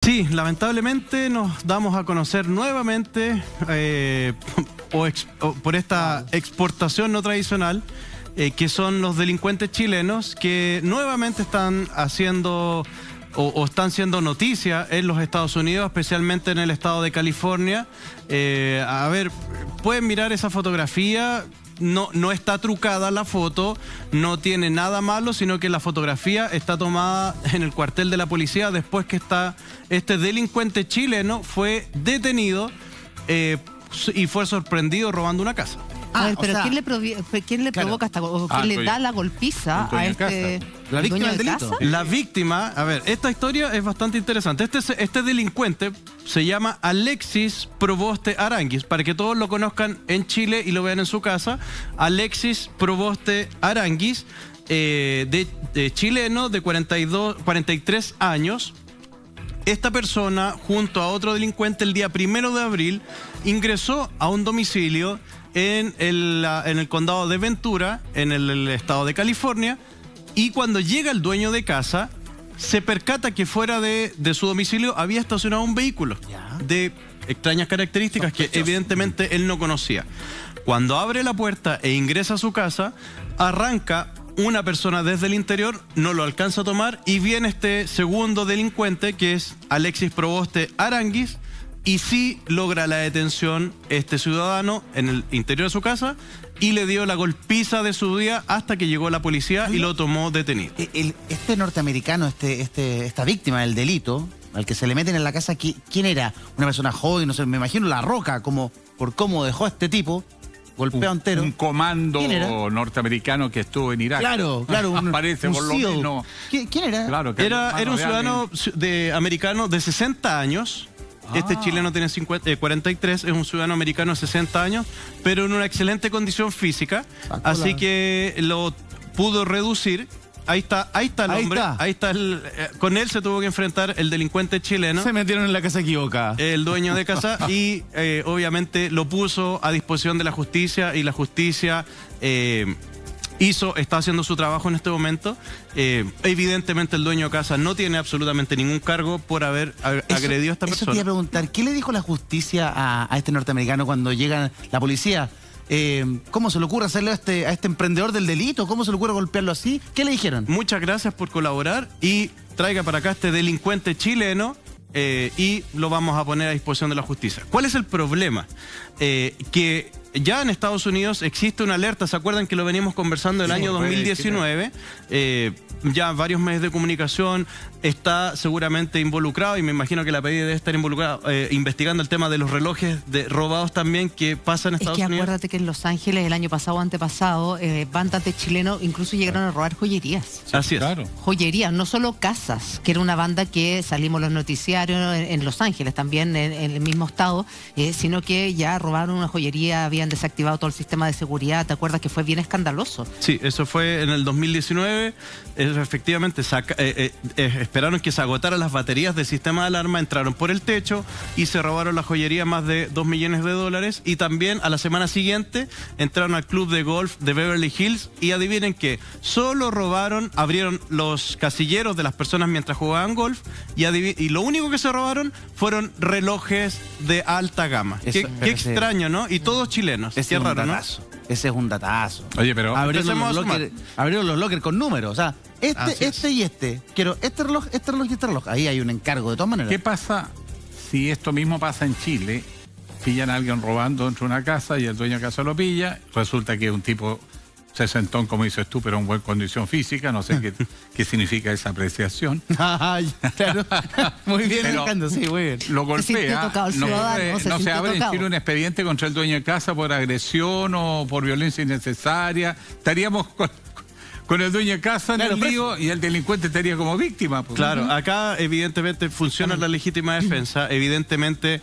Sí, lamentablemente nos damos a conocer nuevamente por esta exportación no tradicional, que son los delincuentes chilenos que nuevamente están haciendo o están siendo noticia en los Estados Unidos, especialmente en el estado de California. A ver, pueden mirar esa fotografía. No está trucada la foto, no tiene nada malo, sino que la fotografía está tomada en el cuartel de la policía después que este delincuente chileno fue detenido y fue sorprendido robando una casa. A ver, pero ¿quién le provoca esta, o quién le da la golpiza a este la víctima dueño del de delito? casa? La víctima, a ver, esta historia es bastante interesante. Este delincuente se llama Alexis Proboste Aranguis, para que todos lo conozcan en Chile y lo vean en su casa. Alexis Proboste Aranguis, de chileno, de 43 años. Esta persona, junto a otro delincuente, el día 1 de abril, ingresó a un domicilio en el condado de Ventura, en el estado de California, y cuando llega el dueño de casa, se percata que fuera de su domicilio había estacionado un vehículo de extrañas características que evidentemente él no conocía. Cuando abre la puerta e ingresa a su casa, arranca una persona desde el interior, no lo alcanza a tomar, y viene este segundo delincuente, que es Alexis Proboste Aranguis, y sí logra la detención este ciudadano en el interior de su casa y le dio la golpiza de su día hasta que llegó la policía y lo tomó detenido. Este norteamericano, esta víctima del delito, al que se le meten en la casa, ¿quién era? Una persona joven, no sé, me imagino La Roca, como por cómo dejó a este tipo golpeado entero. Un comando norteamericano que estuvo en Irak. Claro, aparece un por lo SEAL. menos. ¿Quién era? Claro, que Era un ciudadano americano de 60 años. Este chileno tiene 43, es un ciudadano americano de 60 años, pero en una excelente condición física. Así que lo pudo reducir. Ahí está el hombre. Ahí está con él se tuvo que enfrentar el delincuente chileno. Se metieron en la casa equivocada. El dueño de casa y obviamente lo puso a disposición de la justicia, y la justicia está haciendo su trabajo en este momento. Evidentemente el dueño de casa no tiene absolutamente ningún cargo por haber agredido a esta persona. Eso te iba a preguntar, ¿qué le dijo la justicia a este norteamericano cuando llega la policía? ¿Cómo se le ocurre hacerle a este emprendedor del delito? ¿Cómo se le ocurre golpearlo así? ¿Qué le dijeron? Muchas gracias por colaborar y traiga para acá este delincuente chileno y lo vamos a poner a disposición de la justicia. ¿Cuál es el problema? Que ya en Estados Unidos existe una alerta. ¿Se acuerdan que lo veníamos conversando el año 2019? Ya varios medios de comunicación está seguramente involucrado, y me imagino que la PDI debe estar involucrada investigando el tema de los relojes robados también que pasan en Estados Unidos. Acuérdate que en Los Ángeles el año pasado o antepasado bandas de chilenos incluso llegaron a robar joyerías. Así es. Claro. Joyerías, no solo casas, que era una banda que salimos los noticiarios en Los Ángeles, también en el mismo estado, sino que ya robaron una joyería, habían desactivado todo el sistema de seguridad. ¿Te acuerdas que fue bien escandaloso? Sí, eso fue en el 2019. Efectivamente, esperaron que se agotaran las baterías del sistema de alarma, entraron por el techo y se robaron la joyería, más de $2 millones. Y también a la semana siguiente entraron al club de golf de Beverly Hills y adivinen qué, solo abrieron los casilleros de las personas mientras jugaban golf y lo único que se robaron fueron relojes de alta gama. Qué extraño, ¿no? Y todos chilenos. Qué raro, ¿no? Ese es un datazo. Oye, pero abrieron los lockers con números. O sea, este. Quiero este reloj y este reloj. Ahí hay un encargo, de todas maneras. ¿qué pasa si esto mismo pasa en Chile? Pillan a alguien robando dentro de una casa y el dueño de casa lo pilla. Resulta que es un tipo sesentón, como dices tú, pero en buena condición física. No sé qué significa esa apreciación. Claro. Muy bien, Alejandro, sí, muy bien. Lo golpea. No se abre en Chile un expediente contra el dueño de casa por agresión o por violencia innecesaria. Estaríamos con el dueño de casa en el lío y el delincuente estaría como víctima. Pues. Claro, acá evidentemente funciona la legítima defensa. Evidentemente,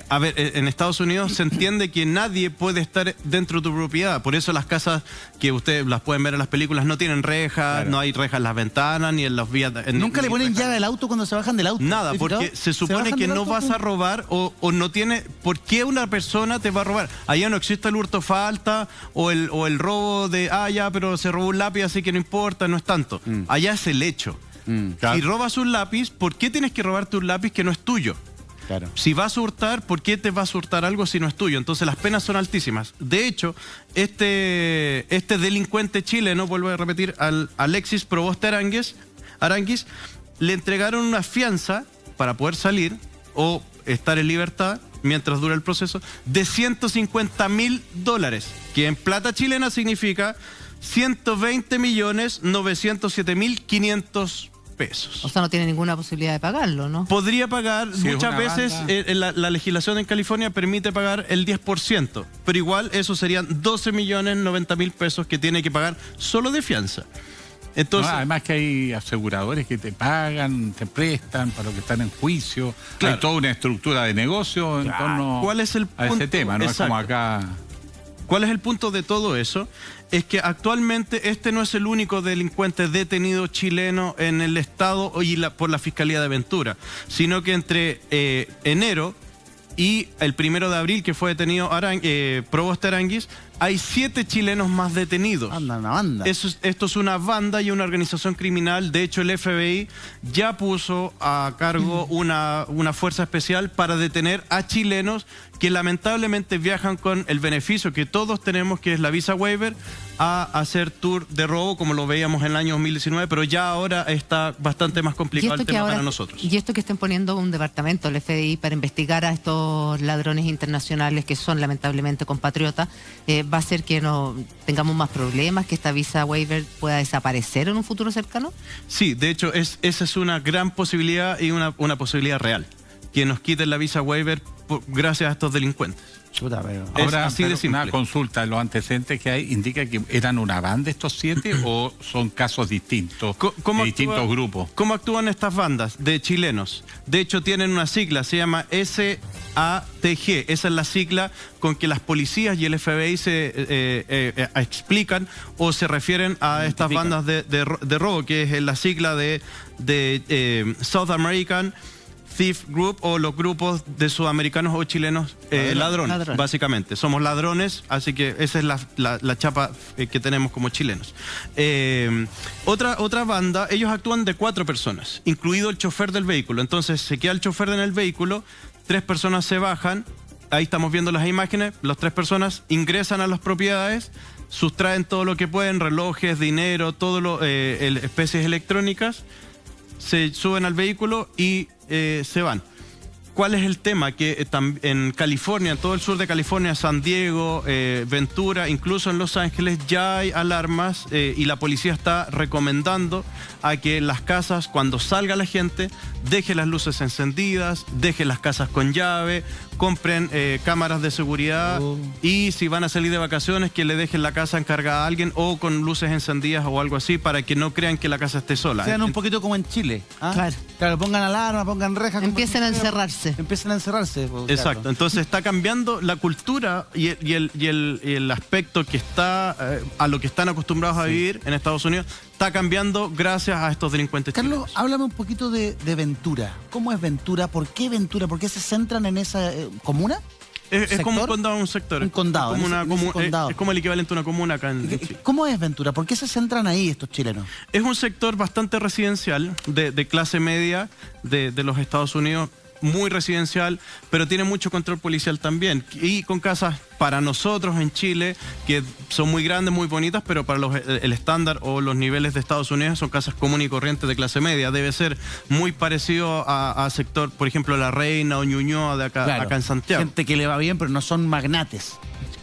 a ver, en Estados Unidos se entiende que nadie puede estar dentro de tu propiedad. Por eso las casas que ustedes las pueden ver en las películas no tienen rejas, no hay rejas en las ventanas ni en las vías. ¿Nunca le ponen llave al auto cuando se bajan del auto? Nada, porque se supone que no vas a robar o no tiene... ¿Por qué una persona te va a robar? Allá no existe el hurto falta o el robo de, ya, pero se robó un lápiz, así que no importa, no es tanto. Allá es el hecho. Claro. Si robas un lápiz, ¿por qué tienes que robarte un lápiz que no es tuyo? Claro. Si vas a hurtar, ¿por qué te vas a hurtar algo si no es tuyo? Entonces las penas son altísimas. De hecho, este delincuente chileno, vuelvo a repetir, al Alexis Provoste Aranguis, le entregaron una fianza para poder salir o estar en libertad mientras dura el proceso de $150.000, que en plata chilena significa 120.907.500 pesos. O sea, no tiene ninguna posibilidad de pagarlo, ¿no? Podría pagar, Si es muchas una veces banda. la legislación en California permite pagar el 10%, pero igual eso serían 12.090.000 pesos que tiene que pagar solo de fianza. Entonces, No, además que hay aseguradores que te pagan, te prestan para los que están en juicio. Claro. Hay toda una estructura de negocio en torno ¿cuál es el a ese punto? tema, ¿no? Exacto. Es como acá. ¿Cuál es el punto de todo eso? Es que actualmente este no es el único delincuente detenido chileno en el estado y por la Fiscalía de Ventura, sino que entre enero y el 1 de abril, que fue detenido Provoste Aranguis, hay 7 chilenos más detenidos. Anda, una banda. Esto es una banda y una organización criminal. De hecho, el FBI ya puso a cargo una fuerza especial para detener a chilenos que lamentablemente viajan con el beneficio que todos tenemos, que es la visa waiver, a hacer tour de robo, como lo veíamos en el año 2019, pero ya ahora está bastante más complicado el tema para nosotros. Y esto que estén poniendo un departamento, el FBI, para investigar a estos ladrones internacionales que son lamentablemente compatriotas, va a hacer que no tengamos más problemas, que esta visa waiver pueda desaparecer en un futuro cercano. Sí, de hecho, esa es una gran posibilidad y una posibilidad real, que nos quiten la visa waiver gracias a estos delincuentes. Chuta, pero... Es Ahora, así de pero simple. una consulta, los antecedentes que hay, ¿indica que eran una banda estos 7 o son casos distintos, de distintos grupos? ¿Cómo actúan estas bandas de chilenos? De hecho, tienen una sigla, se llama SATG. Esa es la sigla con que las policías y el FBI se explican o se refieren a estas bandas de robo, que es la sigla de South American Thief Group, o los grupos de sudamericanos o chilenos ladrones, básicamente. Somos ladrones, así que esa es la chapa que tenemos como chilenos. Otra banda, ellos actúan de 4 personas, incluido el chofer del vehículo. Entonces se queda el chofer en el vehículo, 3 personas se bajan, ahí estamos viendo las imágenes, las 3 personas ingresan a las propiedades, sustraen todo lo que pueden, relojes, dinero, todo especies electrónicas, se suben al vehículo y se van. ¿Cuál es el tema? Que en California, en todo el sur de California, San Diego, Ventura, incluso en Los Ángeles, ya hay alarmas y la policía está recomendando a que las casas, cuando salga la gente, deje las luces encendidas, deje las casas con llave, compren cámaras de seguridad y si van a salir de vacaciones, que le dejen la casa encargada a alguien o con luces encendidas o algo así, para que no crean que la casa esté sola. Sean un poquito como en Chile. ¿Ah? Claro. Claro, pongan alarma, pongan rejas. Empiecen a encerrarse. Empiezan a encerrarse. Pues, Exacto, claro. entonces está cambiando la cultura y el aspecto que está a lo que están acostumbrados a vivir en Estados Unidos, está cambiando gracias a estos delincuentes Carlos, chilenos. háblame un poquito de Ventura. ¿Cómo es Ventura? ¿Por qué Ventura? ¿Por qué se centran en esa comuna? Es como un condado, un sector. Un condado, Es como, en ese condado. es como el equivalente a una comuna acá en Chile. ¿Cómo es Ventura? ¿Por qué se centran ahí estos chilenos? Es un sector bastante residencial, de clase media de los Estados Unidos, muy residencial, pero tiene mucho control policial también. Y con casas para nosotros en Chile, que son muy grandes, muy bonitas, pero para el estándar o los niveles de Estados Unidos son casas comunes y corrientes de clase media. Debe ser muy parecido a sector, por ejemplo, La Reina o Ñuñoa de acá, Claro, acá en Santiago. gente que le va bien, pero no son magnates.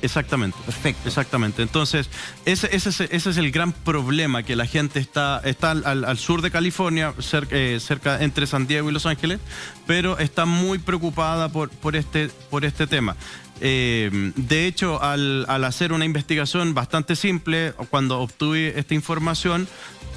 Exactamente. Perfecto. Exactamente. Entonces, ese es el gran problema, que la gente está al sur de California, cerca entre San Diego y Los Ángeles, pero está muy preocupada por este tema. De hecho, al hacer una investigación bastante simple, cuando obtuve esta información,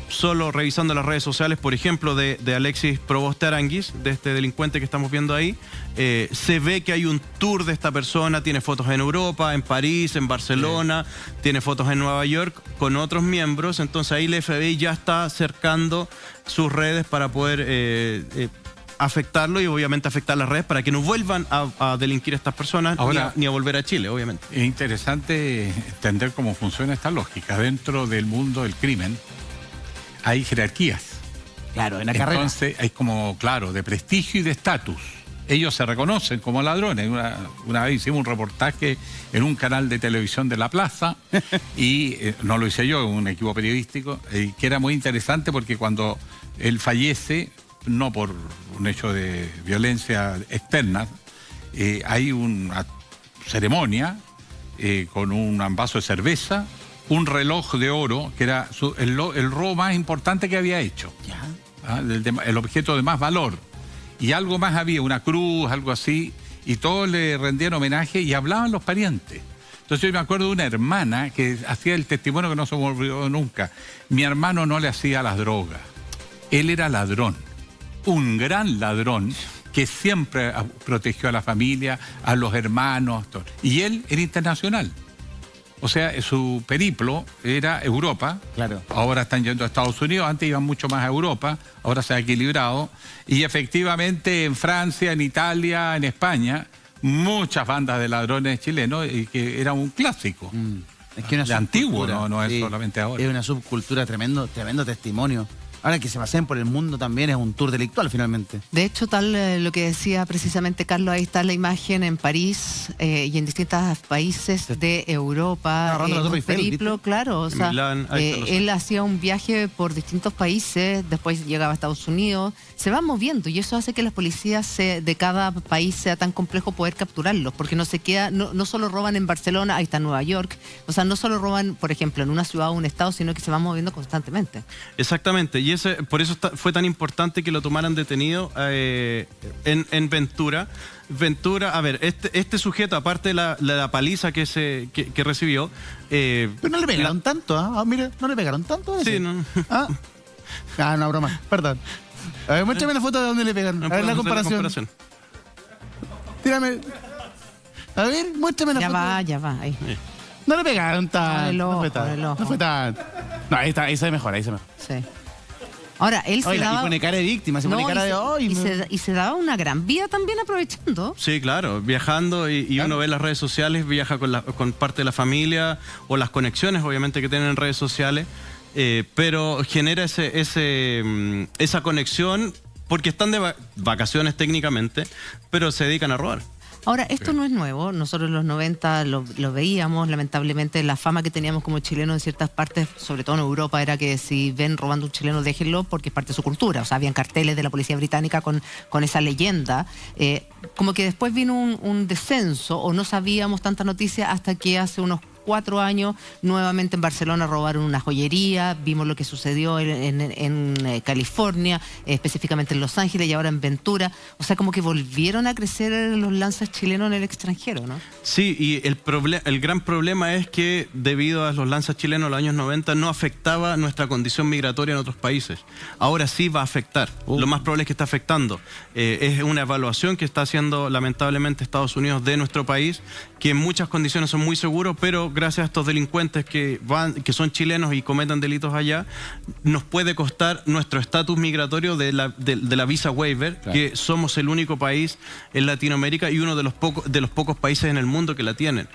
solo revisando las redes sociales, por ejemplo, de Alexis Provoste Aranguis, de este delincuente que estamos viendo ahí, se ve que hay un tour de esta persona, tiene fotos en Europa, en París, en Barcelona, tiene fotos en Nueva York con otros miembros. Entonces ahí el FBI ya está acercando sus redes para poder afectarlo y obviamente afectar las redes para que no vuelvan a delinquir estas personas. Ahora, ni a volver a Chile, obviamente. Es interesante entender cómo funciona esta lógica. Dentro del mundo del crimen hay jerarquías. Claro, en la carrera. Entonces, hay como, claro, de prestigio y de estatus. Ellos se reconocen como ladrones. Una vez hicimos un reportaje en un canal de televisión de La Plaza y no lo hice yo, un equipo periodístico, que era muy interesante porque cuando él fallece, no por un hecho de violencia externa, hay una ceremonia con un vaso de cerveza, un reloj de oro, que era el robo más importante que había hecho. Ya. El objeto de más valor. Y algo más había, una cruz, algo así, y todos le rendían homenaje y hablaban los parientes. Entonces yo me acuerdo de una hermana que hacía el testimonio que no se me olvidó nunca. Mi hermano no le hacía las drogas. Él era ladrón, un gran ladrón que siempre protegió a la familia, a los hermanos, todo. Y él era internacional. O sea, su periplo era Europa. Claro. Ahora están yendo a Estados Unidos, antes iban mucho más a Europa, ahora se ha equilibrado. Y efectivamente en Francia, en Italia, en España, muchas bandas de ladrones chilenos, y que era un clásico. Es que una De antiguo, subcultura, no es solamente ahora. Es una subcultura, tremendo testimonio. Ahora que se pasen por el mundo también es un tour delictual finalmente. De hecho, lo que decía precisamente Carlos, ahí está la imagen en París y en distintos países de Europa. Agarrando la Torre Un Eiffel, periplo, ¿viste? claro. O En sea, Milán, ahí están los él hacía un viaje por distintos países, después llegaba a Estados Unidos, se va moviendo y eso hace que las policías de cada país sea tan complejo poder capturarlos, porque no se queda, no solo roban en Barcelona, ahí está Nueva York, o sea, no solo roban, por ejemplo, en una ciudad o un estado, sino que se van moviendo constantemente. Exactamente, y por eso fue tan importante que lo tomaran detenido en Ventura. Ventura, a ver, este sujeto, aparte de la paliza que recibió... Pero no le pegaron tanto, ¿ah? Ah, mira, no le pegaron tanto a ese. Sí, no. Ah, no, broma, perdón. A ver, muéstrame la foto de dónde le pegaron. A ver la comparación. Tírame. A ver, muéstrame la foto. Ya va, ahí. No le pegaron tanto. Con el ojo, No fue tanto. con el ojo. No fue tanto. No, ahí se ve mejor, ahí se ve mejor. Sí. Ahora, él se Oye, daba... y pone cara de víctima, se pone No, cara de... "Ay, y se daba una gran vida también aprovechando. Sí, claro, viajando y uno ve las redes sociales, viaja con parte de la familia o las conexiones, obviamente, que tienen en redes sociales, pero genera esa conexión porque están de vacaciones técnicamente, pero se dedican a robar. Ahora, esto no es nuevo, nosotros en los 90 lo veíamos, lamentablemente la fama que teníamos como chilenos en ciertas partes, sobre todo en Europa, era que si ven robando un chileno, déjenlo porque es parte de su cultura. O sea, habían carteles de la policía británica con esa leyenda. Como que después vino un descenso o no sabíamos tanta noticia hasta que hace unos 4 años, nuevamente en Barcelona robaron una joyería, vimos lo que sucedió en California, específicamente en Los Ángeles y ahora en Ventura. O sea, como que volvieron a crecer los lanzas chilenos en el extranjero, ¿no? Sí, y el gran problema es que debido a los lanzas chilenos en los años 90 no afectaba nuestra condición migratoria en otros países. Ahora sí va a afectar. Lo más probable es que está afectando. Es una evaluación que está haciendo lamentablemente Estados Unidos de nuestro país, que en muchas condiciones son muy seguros, pero gracias a estos delincuentes que son chilenos y cometen delitos allá, nos puede costar nuestro estatus migratorio de la visa waiver, claro, que somos el único país en Latinoamérica y uno de los pocos países en el mundo que la tienen.